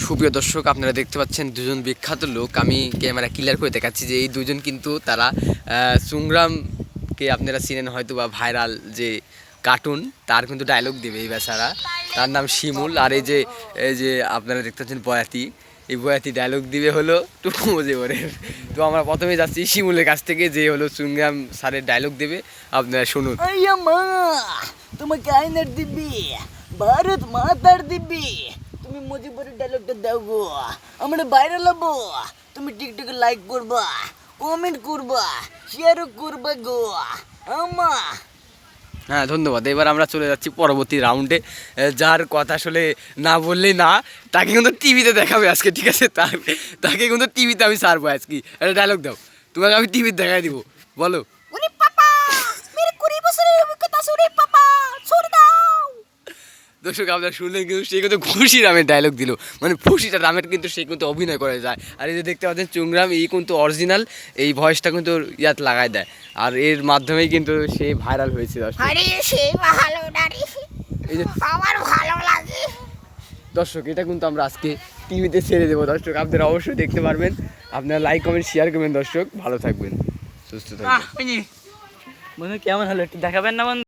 সুপ্রিয় দর্শক, আপনারা দেখতে পাচ্ছেন দুজন বিখ্যাত লোক। আমি ক্যামেরা ক্লিয়ার করে দেখাচ্ছি যে এই দুজন কিন্তু তারা সংগ্রামকে আপনারা চিনেন হয়তো বা, ভাইরাল যে কার্টুন তার কিন্তু ডায়লগ দেবে এই বেচারা। তার নাম শিমুল। আর এই যে আপনারা দেখতে পাচ্ছেন বয়াতি, এই বয়াতি ডায়লগ দিবে হলো টুকু মুজিবরের। তো আমরা প্রথমে যাচ্ছি শিমুলের কাছ থেকে, যে হলো সংগ্রাম স্যারের ডায়লগ দেবে, আপনারা শুনুন। মা তোমাকে আইনার দিবি, ভারত মাতার দিবি, তুমি মুজিবুরের ডায়লগটা দাও গো, আমরা ভাইরাল হবো। তুমি টিকটকে লাইক করবা, কমেন্ট করবা, শেয়ারও করবা গো আমা। হ্যাঁ, ধন্যবাদ। এবার আমরা চলে যাচ্ছি পরবর্তী রাউন্ডে। যার কথা আসলে না বললেই না, তাকে কিন্তু টিভিতে দেখাবে আজকে, ঠিক আছে? তাকে কিন্তু টিভিতে আমি ছাড়বো আজকে। একটা ডায়লগ দাও, তোমাকে আমি টিভিতে দেখাই দিব, বলো। ওরে পাপা, মেরে 20 বছরের অভিজ্ঞতা আছে রে পাপা, ছোড় দাও। দর্শক, আপনারা শুনলেন, কিন্তু সে কিন্তু খুশি রামের ডায়লগ দিল, মানে খুশিটা রামের কিন্তু সে কিন্তু অভিনয় করে যায়। আর এই যে দেখতে পাচ্ছেন চুংরাম, এই কিন্তু অরিজিনাল, এই ভয়েসটা কিন্তু ইয়াত লাগাই দেয়, আর এর মাধ্যমেই কিন্তু সে ভাইরাল হয়েছে। আরে সে ভালো না রে, এই যে আমার ভালো লাগে। দর্শক, এটা কিন্তু আমরা আজকে টিভিতে ছেড়ে দেবো। দর্শক, আপনারা অবশ্যই দেখতে পারবেন। আপনারা লাইক কমেন্ট শেয়ার করবেন। দর্শক, ভালো থাকবেন, সুস্থ থাকবেন। বন্ধু কেমন হলো একটু দেখাবেন না বন্ধু?